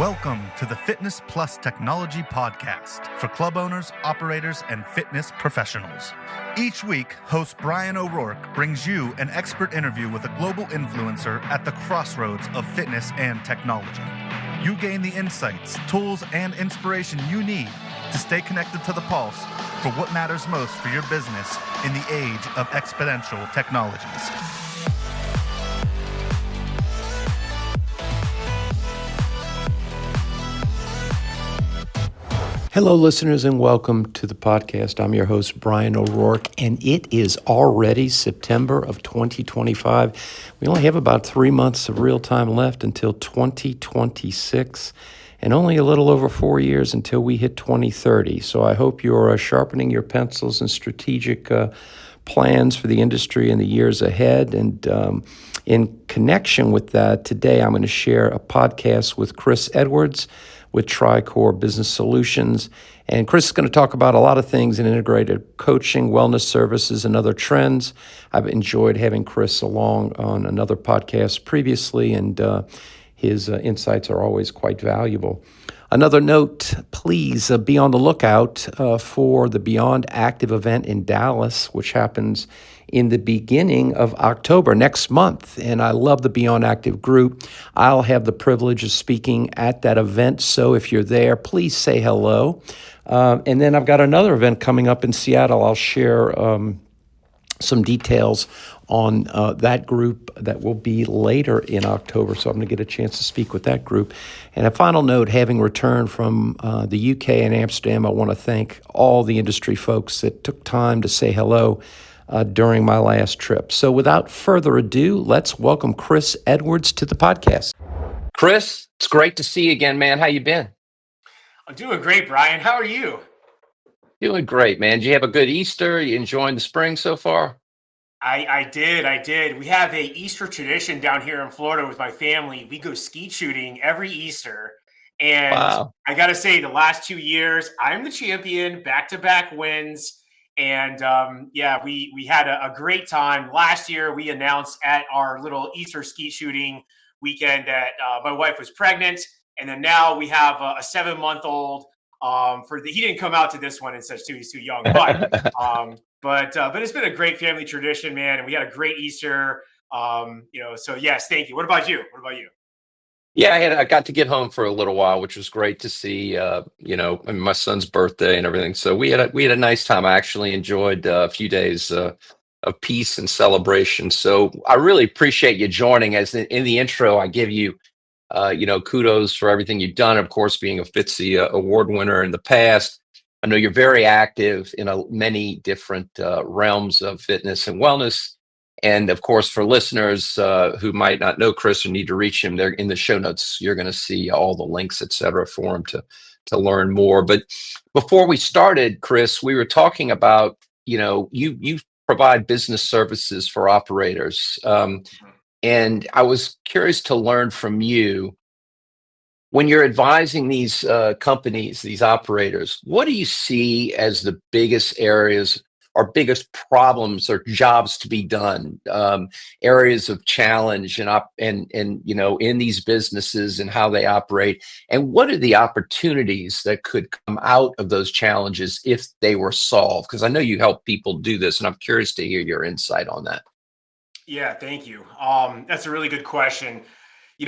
Welcome to the Fitness Plus Technology Podcast for club owners, operators, and fitness professionals. Each week, host Bryan O'Rourke brings you an expert interview with a global influencer at the crossroads of fitness and technology. You gain the insights, tools, and inspiration you need to stay connected to the pulse for what matters most for your business in the age of exponential technologies. Hello, listeners, and welcome to the podcast. I'm your host, Bryan O'Rourke, and it is already September of 2025. We only have about 3 months of real time left until 2026, and only a little over 4 years until we hit 2030. So I hope you're sharpening your pencils and strategic plans for the industry in the years ahead. And in connection with that, today I'm going to share a podcast with Chris Edwards with TriCore Business Solutions. And Chris is going to talk about a lot of things in integrated coaching, wellness services, and other trends. I've enjoyed having Chris along on another podcast previously, and his insights are always quite valuable. Another note, please be on the lookout for the Beyond Active event in Dallas, which happens in the beginning of October, next month. And I love the Beyond Active group. I'll have the privilege of speaking at that event. So if you're there, please say hello. And then I've got another event coming up in Seattle. I'll share some details on that group that will be later in October. So I'm going to get a chance to speak with that group. And a final note, having returned from the UK and Amsterdam, I want to thank all the industry folks that took time to say hello during my last trip. So without further ado, let's welcome Chris Edwards to the podcast. Chris, it's great to see you again, man. How you been? I'm doing great, Bryan. How are you? Doing great, man. Did you have a good Easter? You enjoying the spring so far? I did. We have a Easter tradition down here in Florida with my family. We go skeet shooting every Easter. And Wow. I got to say, the last 2 years, I'm the champion, back-to-back wins. And we had a great time. Last year, we announced at our little Easter skeet shooting weekend that my wife was pregnant. And then now we have a 7-month-old. He didn't come out to this one and such too. He's too young, but it's been a great family tradition, man. And we had a great Easter. So yes, thank you. What about you? Yeah, I got to get home for a little while, which was great to see. My son's birthday and everything. So we had a nice time. I actually enjoyed a few days of peace and celebration. So I really appreciate you joining. As in the intro, I give you, kudos for everything you've done. Of course, being a FITSE award winner in the past. I know you're very active in many different realms of fitness and wellness. And of course, for listeners who might not know Chris or need to reach him, they're in the show notes. You're going to see all the links, et cetera, for him to learn more. But before we started, Chris, we were talking about, you provide business services for operators. And I was curious to learn from you, when you're advising these companies, these operators, what do you see as the biggest areas or biggest problems or jobs to be done, areas of challenge and in these businesses and how they operate? And what are the opportunities that could come out of those challenges if they were solved? Because I know you help people do this, and I'm curious to hear your insight on that. Yeah, thank you. That's a really good question.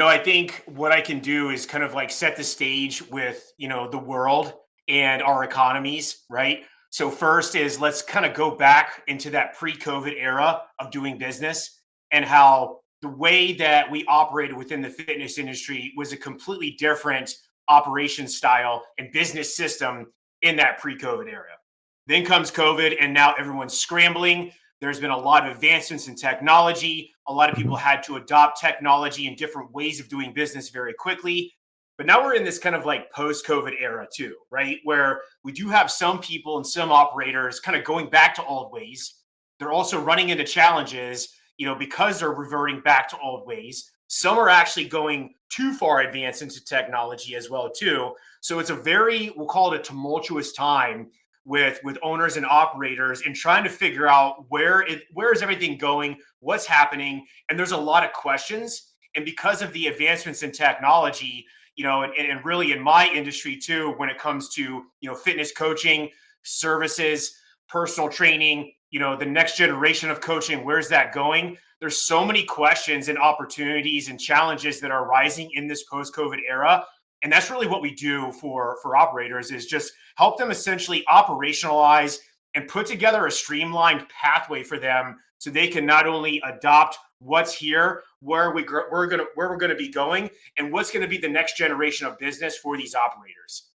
I think what I can do is kind of like set the stage with, the world and our economies, right? So first is let's kind of go back into that pre-COVID era of doing business and how the way that we operated within the fitness industry was a completely different operation style and business system in that pre-COVID era. Then comes COVID, and now everyone's scrambling. There's been a lot of advancements in technology. A lot of people had to adopt technology and different ways of doing business very quickly. But now we're in this kind of like post-COVID era too, right? Where we do have some people and some operators kind of going back to old ways. They're also running into challenges, because they're reverting back to old ways. Some are actually going too far advanced into technology as well too. So it's we'll call it a tumultuous time with owners and operators and trying to figure out where is everything going, what's happening. And there's a lot of questions. And because of the advancements in technology, and really in my industry too, when it comes to, fitness coaching, services, personal training, the next generation of coaching, where's that going? There's so many questions and opportunities and challenges that are rising in this post-COVID era. And that's really what we do for operators, is just help them essentially operationalize and put together a streamlined pathway for them so they can not only adopt what's here, where we're going to be going, and what's going to be the next generation of business for these operators.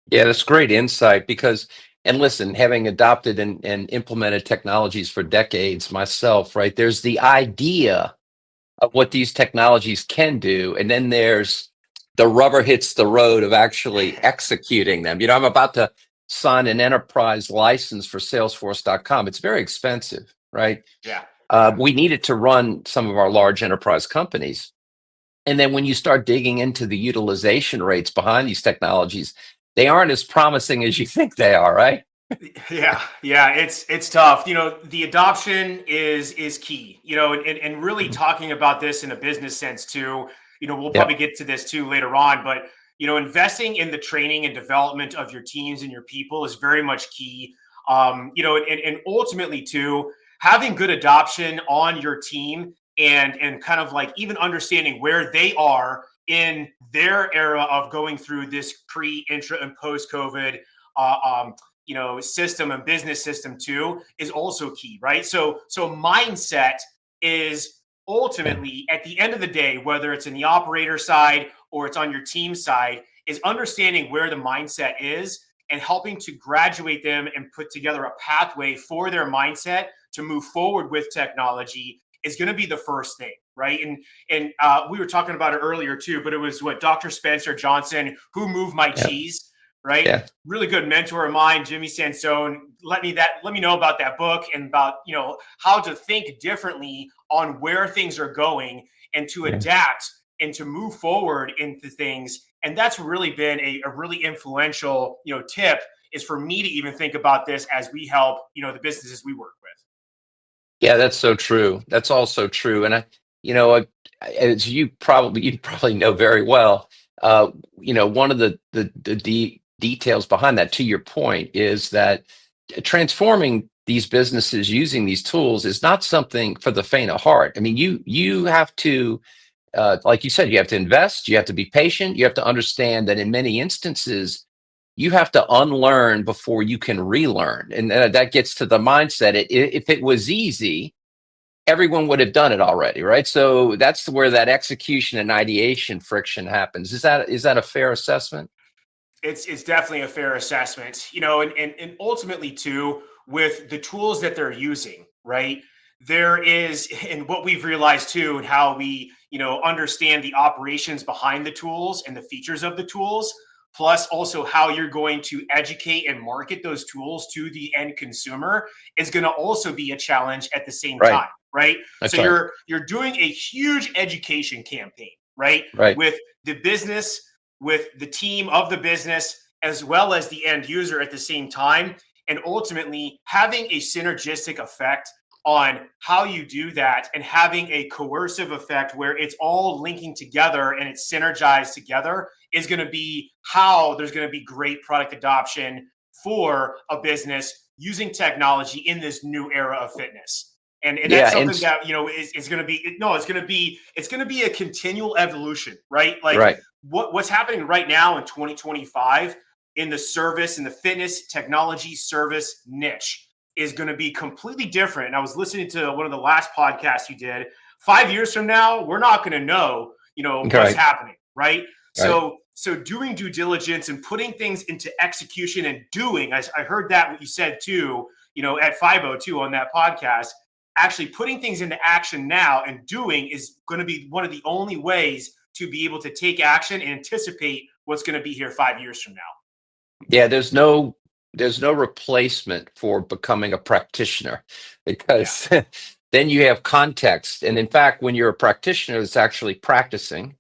Yeah, that's great insight because, and listen, having adopted and implemented technologies for decades myself, right? There's the idea of what these technologies can do, and then there's the rubber hits the road of actually executing them. I'm about to sign an enterprise license for Salesforce.com. It's very expensive, right? Yeah. We need it to run some of our large enterprise companies. And then when you start digging into the utilization rates behind these technologies, they aren't as promising as you think they are, right? Yeah, it's tough. The adoption is key. And really talking about this in a business sense too. We'll probably get to this too later on, but investing in the training and development of your teams and your people is very much key. And ultimately too, having good adoption on your team and kind of like even understanding where they are in their era of going through this pre, intra, and post-COVID system and business system too is also key, right? So mindset is ultimately, at the end of the day, whether it's in the operator side or it's on your team side, is understanding where the mindset is and helping to graduate them and put together a pathway for their mindset to move forward with technology is going to be the first thing, right? And we were talking about it earlier too, but it was Dr. Spencer Johnson, Who Moved My Cheese, right? Yeah. Really good mentor of mine, Jimmy Sansone. Let me know about that book and about, how to think differently on where things are going and to adapt and to move forward into things. And that's really been a really influential, tip, is for me to even think about this as we help, the businesses we work with. Yeah, that's so true. That's also true. And as you probably know very well, one of the details behind that, to your point, is that transforming these businesses using these tools is not something for the faint of heart. I mean, you have to, like you said, you have to invest, you have to be patient, you have to understand that in many instances, you have to unlearn before you can relearn. And that gets to the mindset. If it was easy, everyone would have done it already, right? So that's where that execution and ideation friction happens. Is that a fair assessment? It's definitely a fair assessment, and ultimately too, with the tools that they're using, right? There is, and what we've realized too, and how we, understand the operations behind the tools and the features of the tools, plus also how you're going to educate and market those tools to the end consumer is going to also be a challenge at the same time, right? That's so right. you're doing a huge education campaign, right? Right. With the business, with the team of the business, as well as the end user at the same time, and ultimately having a synergistic effect on how you do that and having a coercive effect where it's all linking together and it's synergized together is going to be how there's going to be great product adoption for a business using technology in this new era of fitness. And that's something that, is going to be, it's going to be a continual evolution, right? Like what's happening right now in 2025 in the service, in the fitness technology service niche is going to be completely different. And I was listening to one of the last podcasts you did. 5 years from now, we're not going to know, what's happening, right? So doing due diligence and putting things into execution and doing, I heard that what you said too, at 502 on that podcast, actually putting things into action now and doing is going to be one of the only ways to be able to take action and anticipate what's going to be here 5 years from now. Yeah, there's no replacement for becoming a practitioner, because then you have context. And in fact, when you're a practitioner that's actually practicing,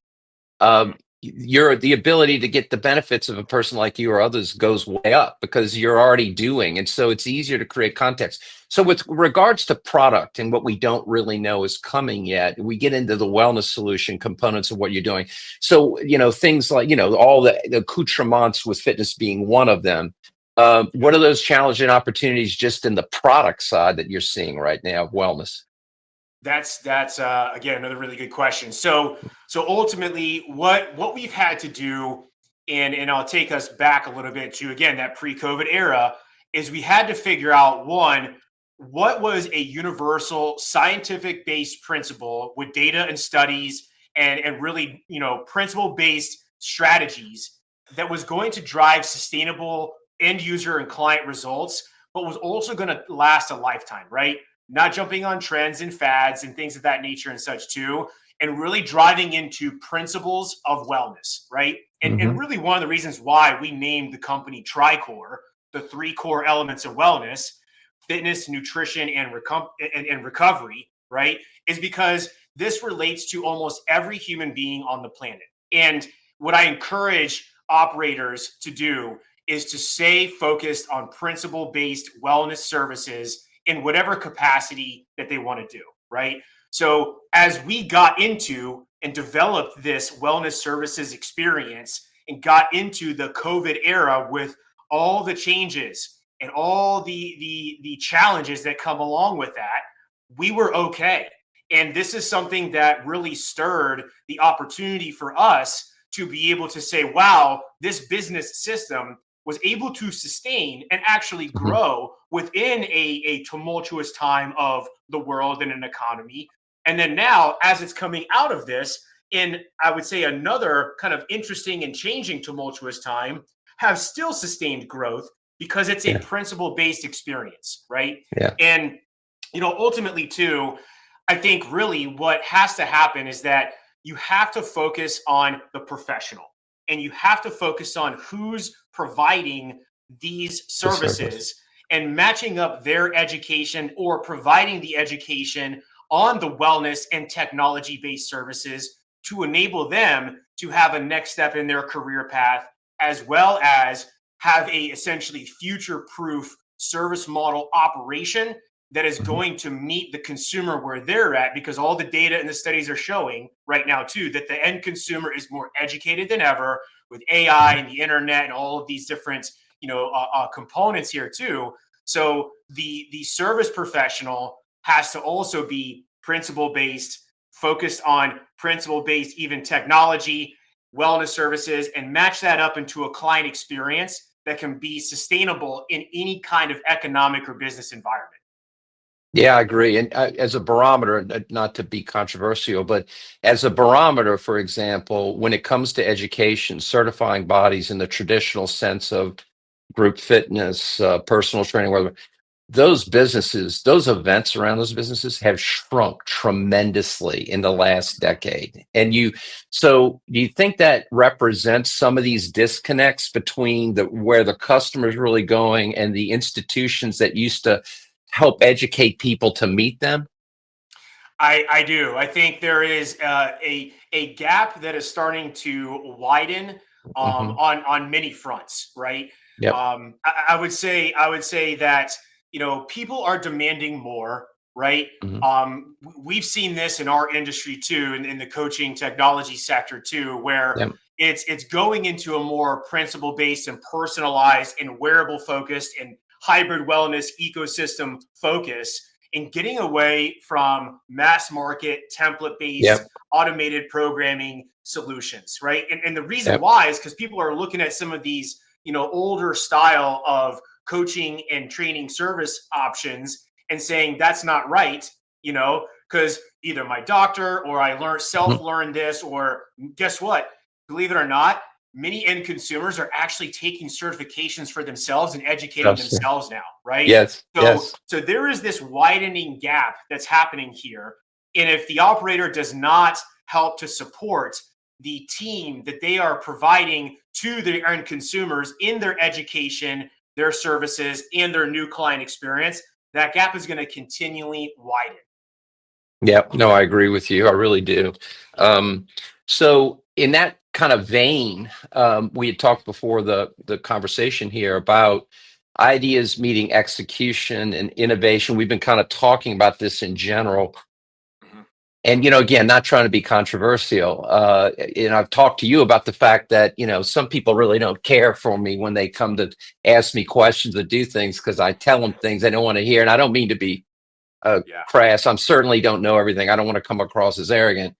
the ability to get the benefits of a person like you or others goes way up because you're already doing. And so it's easier to create context. So with regards to product and what we don't really know is coming yet, we get into the wellness solution components of what you're doing. So, things like, all the accoutrements with fitness being one of them. What are those challenging opportunities just in the product side that you're seeing right now of wellness? That's again another really good question. So ultimately, what we've had to do, and I'll take us back a little bit to again that pre-COVID era, is we had to figure out one, what was a universal scientific based principle with data and studies and really principle based strategies that was going to drive sustainable end user and client results, but was also going to last a lifetime, right? Not jumping on trends and fads and things of that nature and such too, and really driving into principles of wellness, right? And really one of the reasons why we named the company TriCore, the three core elements of wellness, fitness, nutrition, and recovery, right? Is because this relates to almost every human being on the planet. And what I encourage operators to do is to stay focused on principle-based wellness services in whatever capacity that they want to do, right? So as we got into and developed this wellness services experience and got into the COVID era with all the changes and all the challenges that come along with that, we were okay. And this is something that really stirred the opportunity for us to be able to say, wow, this business system was able to sustain and actually grow within a tumultuous time of the world and an economy. And then now, as it's coming out of this, in I would say another kind of interesting and changing tumultuous time, have still sustained growth because it's a principle-based experience, right? Yeah. And ultimately too, I think really what has to happen is that you have to focus on the professional. And you have to focus on who's providing these services and matching up their education or providing the education on the wellness and technology-based services to enable them to have a next step in their career path, as well as have a essentially future-proof service model operation that is going to meet the consumer where they're at, because all the data and the studies are showing right now too that the end consumer is more educated than ever with AI and the internet and all of these different components here too. So the service professional has to also be principle based, focused on principle based even technology, wellness services, and match that up into a client experience that can be sustainable in any kind of economic or business environment. Yeah, I agree. And as a barometer, not to be controversial, but as a barometer, for example, when it comes to education, certifying bodies in the traditional sense of group fitness, personal training, whatever, those businesses, those events around those businesses have shrunk tremendously in the last decade. And so do you think that represents some of these disconnects between where the customer is really going and the institutions that used to help educate people to meet them? I do. I think there is a gap that is starting to widen on many fronts, right? Yep. I would say that people are demanding more, right? We've seen this in our industry too, in the coaching technology sector too, where Yep. it's going into a more principle based and personalized and wearable focused and hybrid wellness ecosystem focus, and getting away from mass market template based Yep. automated programming solutions, right? And the reason Yep. why is because people are looking at some of these older style of coaching and training service options and saying that's not right, because either my doctor or I self-learned this, or guess what, believe it or not, many end consumers are actually taking certifications for themselves and educating themselves now, right? Yes. So there is this widening gap that's happening here. And if the operator does not help to support the team that they are providing to their end consumers in their education, their services, and their new client experience, that gap is going to continually widen. Yeah, no, I agree with you. I really do. So in that kind of vein, we had talked before the conversation here about ideas meeting execution and innovation. We've been kind of talking about this in general. And, again, not trying to be controversial. And I've talked to you about the fact that, some people really don't care for me when they come to ask me questions or do things because I tell them things they don't want to hear. And I don't mean to be crass. I certainly don't know everything. I don't want to come across as arrogant.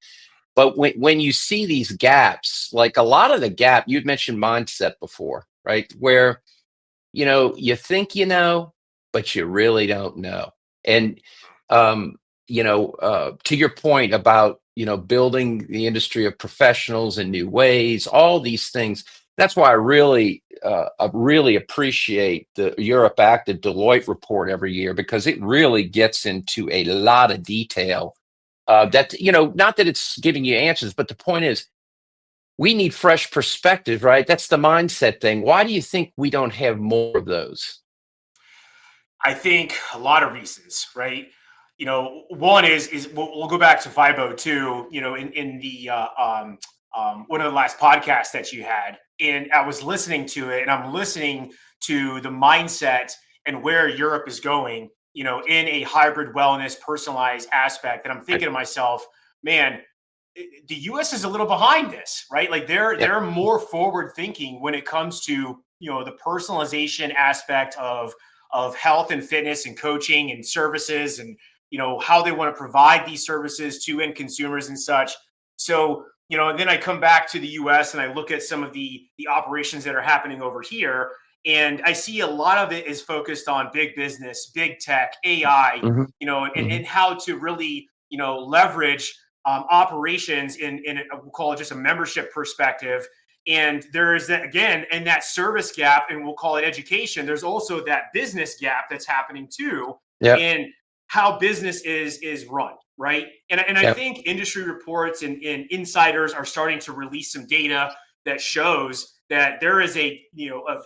But when you see these gaps, like a lot of the gap, you'd mentioned mindset before, right? Where, you think but you really don't know. And, to your point about, building the industry of professionals in new ways, all these things. That's why I really appreciate the Europe Active Deloitte report every year, because it really gets into a lot of detail. That, not that it's giving you answers, but the point is, we need fresh perspective, right? That's the mindset thing. Why do you think we don't have more of those? I think a lot of reasons, right? One is we'll go back to 502, in the one of the last podcasts that you had, and I was listening to it, and I'm listening to the mindset and where Europe is going, in a hybrid wellness personalized aspect. And I'm thinking to myself, man, the US is a little behind this, right? Like they're more forward thinking when it comes to, the personalization aspect of health and fitness and coaching and services, and how they want to provide these services to end consumers and such. So, and then I come back to the US and I look at some of the operations that are happening over here, and I see a lot of it is focused on big business, big tech, AI, and how to really, leverage operations in we'll call it just a membership perspective. And there is that, again, and that service gap, and we'll call it education. There's also that business gap that's happening too, in how business is run, right? And I think industry reports and insiders are starting to release some data that shows that there is a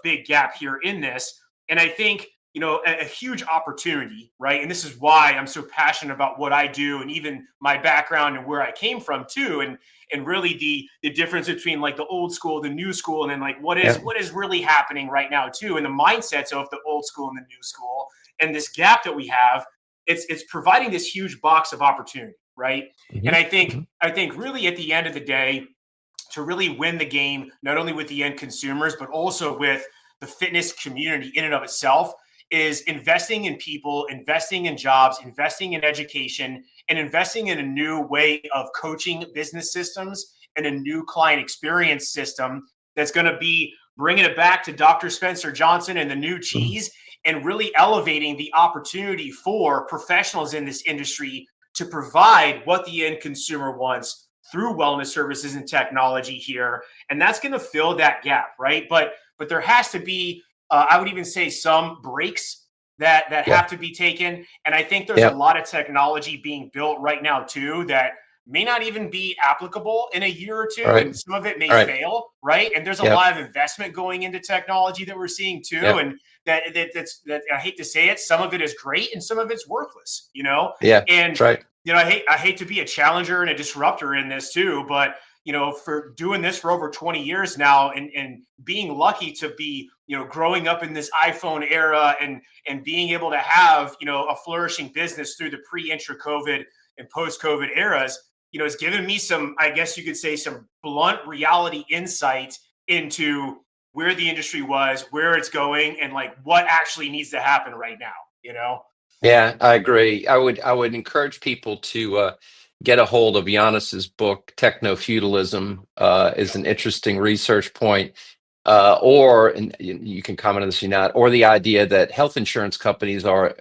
big gap here in this. And I think, a huge opportunity, right? And this is why I'm so passionate about what I do, and even my background and where I came from too. And really the difference between like the old school, the new school, and then like what is really happening right now too, and the mindsets of the old school and the new school, and this gap that we have, it's providing this huge box of opportunity, right? And I think really at the end of the day, to really win the game, not only with the end consumers, but also with the fitness community in and of itself, is investing in people, investing in jobs, investing in education, and investing in a new way of coaching business systems and a new client experience system that's going to be bringing it back to Dr. Spencer Johnson and the new cheese, and really elevating the opportunity for professionals in this industry to provide what the end consumer wants through wellness services and technology here. And that's going to fill that gap, right? But there has to be, I would even say, some breaks that have to be taken. And I think there's a lot of technology being built right now too that may not even be applicable in a year or two, and some of it may fail, right? And there's a lot of investment going into technology that we're seeing too, and that's I hate to say it, some of it is great and some of it's worthless, And I hate to be a challenger and a disruptor in this too, but for doing this for over 20 years now, and being lucky to be, growing up in this iPhone era, and being able to have, a flourishing business through the pre-intra-COVID and post-COVID eras, it's given me some, I guess you could say, some blunt reality insight into where the industry was, where it's going, and like what actually needs to happen right now, Yeah, I agree. I would encourage people to get a hold of Giannis's book, Techno-Feudalism, is an interesting research point. And you can comment on this or not, or the idea that health insurance companies are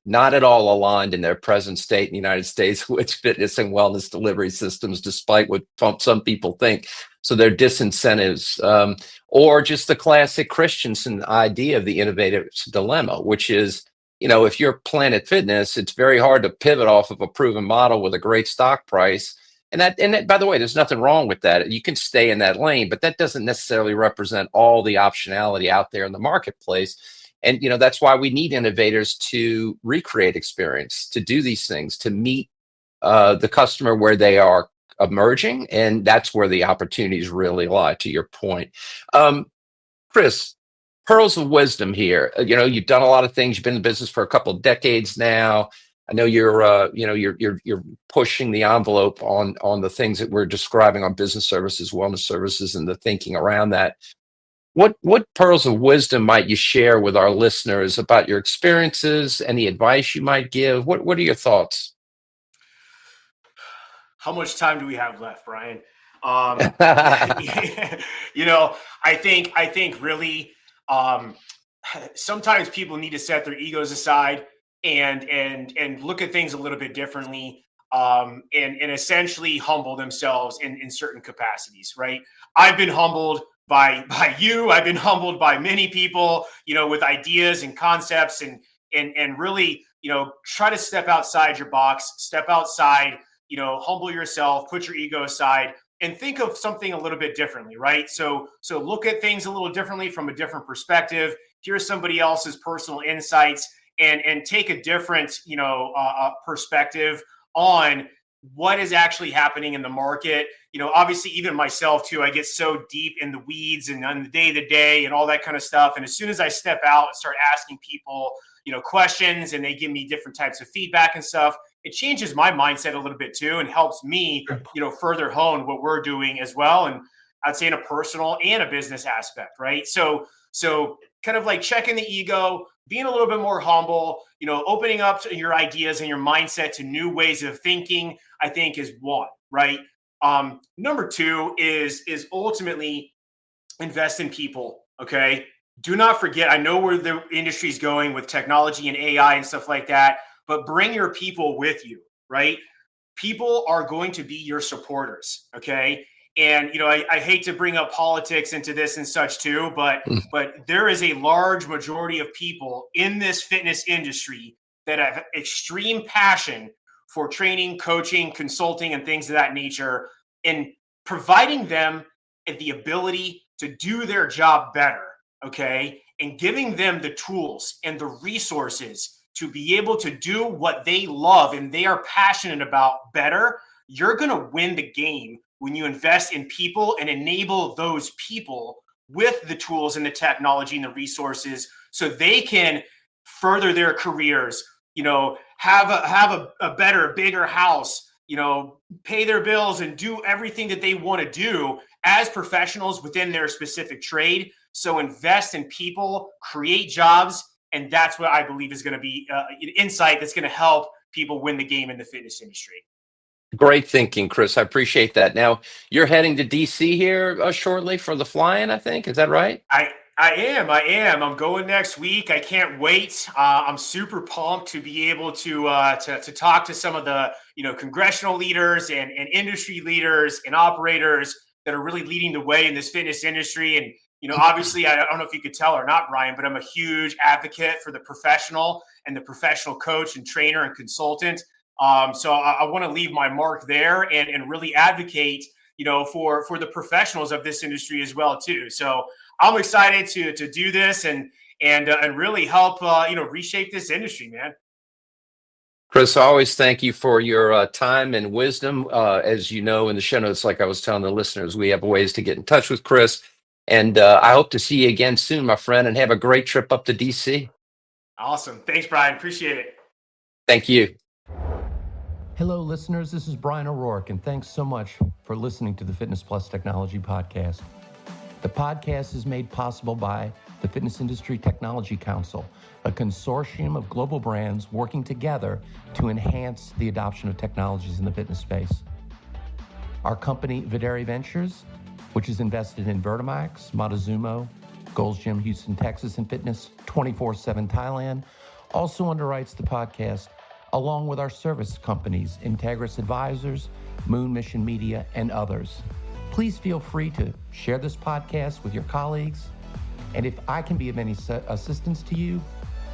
not at all aligned in their present state in the United States with fitness and wellness delivery systems, despite what some people think. So they're disincentives, or just the classic Christensen idea of the innovative dilemma, which is, if you're Planet Fitness, it's very hard to pivot off of a proven model with a great stock price. And that, by the way, there's nothing wrong with that. You can stay in that lane, but that doesn't necessarily represent all the optionality out there in the marketplace. And, that's why we need innovators to recreate experience, to do these things, to meet the customer where they are emerging, and that's where the opportunities really lie, to your point. Chris, pearls of wisdom here. You've done a lot of things. You've been in the business for a couple of decades now. I know you're pushing the envelope on the things that we're describing on business services, wellness services, and the thinking around that. What pearls of wisdom might you share with our listeners about your experiences? Any advice you might give? What are your thoughts? How much time do we have left, Bryan? I think really, sometimes people need to set their egos aside and look at things a little bit differently, and essentially humble themselves in certain capacities, right? I've been humbled by you. I've been humbled by many people, with ideas and concepts, and really, try to step outside your box, step outside, humble yourself, put your ego aside, and think of something a little bit differently, right? So look at things a little differently from a different perspective. Hear somebody else's personal insights, and take a different, perspective on what is actually happening in the market. Obviously, even myself too, I get so deep in the weeds and on the day-to-day and all that kind of stuff. And as soon as I step out and start asking people, questions, and they give me different types of feedback and stuff, it changes my mindset a little bit too, and helps me, further hone what we're doing as well. And I'd say in a personal and a business aspect, right? So kind of like checking the ego, being a little bit more humble, opening up to your ideas and your mindset to new ways of thinking, I think is one, right? Number two is ultimately invest in people. Okay. Do not forget, I know where the industry is going with technology and AI and stuff like that, but bring your people with you, right? People are going to be your supporters. Okay. And, I hate to bring up politics into this and such too, but there is a large majority of people in this fitness industry that have extreme passion for training, coaching, consulting, and things of that nature, and providing them the ability to do their job better, okay? And giving them the tools and the resources to be able to do what they love and they are passionate about better. You're going to win the game when you invest in people and enable those people with the tools and the technology and the resources so they can further their careers, have a better, bigger house, pay their bills and do everything that they want to do as professionals within their specific trade. So invest in people, create jobs, and that's what I believe is going to be insight that's going to help people win the game in the fitness industry. Great thinking, Chris. I appreciate that. Now, you're heading to DC here shortly for the fly-in, I think. Is that right? I am. I'm going next week. I can't wait. I'm super pumped to be able to talk to some of the congressional leaders and industry leaders and operators that are really leading the way in this fitness industry. And obviously, I don't know if you could tell or not, Bryan, but I'm a huge advocate for the professional and the professional coach and trainer and consultant. So I want to leave my mark there and really advocate, for the professionals of this industry as well too. So I'm excited to do this and really help, reshape this industry, man. Chris, I always thank you for your time and wisdom. As you know, in the show notes, like I was telling the listeners, we have ways to get in touch with Chris. And I hope to see you again soon, my friend, and have a great trip up to DC. Awesome. Thanks, Bryan. Appreciate it. Thank you. Hello, listeners. This is Bryan O'Rourke, and thanks so much for listening to the Fitness Plus Technology Podcast. The podcast is made possible by the Fitness Industry Technology Council, a consortium of global brands working together to enhance the adoption of technologies in the fitness space. Our company, Videri Ventures, which is invested in Vertimax, Montezuma, Gold's Gym, Houston, Texas, and Fitness 24/7 Thailand, also underwrites the podcast, along with our service companies, Integris Advisors, Moon Mission Media, and others. Please feel free to share this podcast with your colleagues. And if I can be of any assistance to you,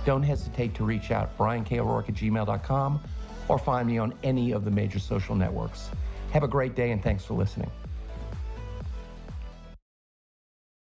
don't hesitate to reach out, bryanko'rourke@gmail.com, or find me on any of the major social networks. Have a great day, and thanks for listening.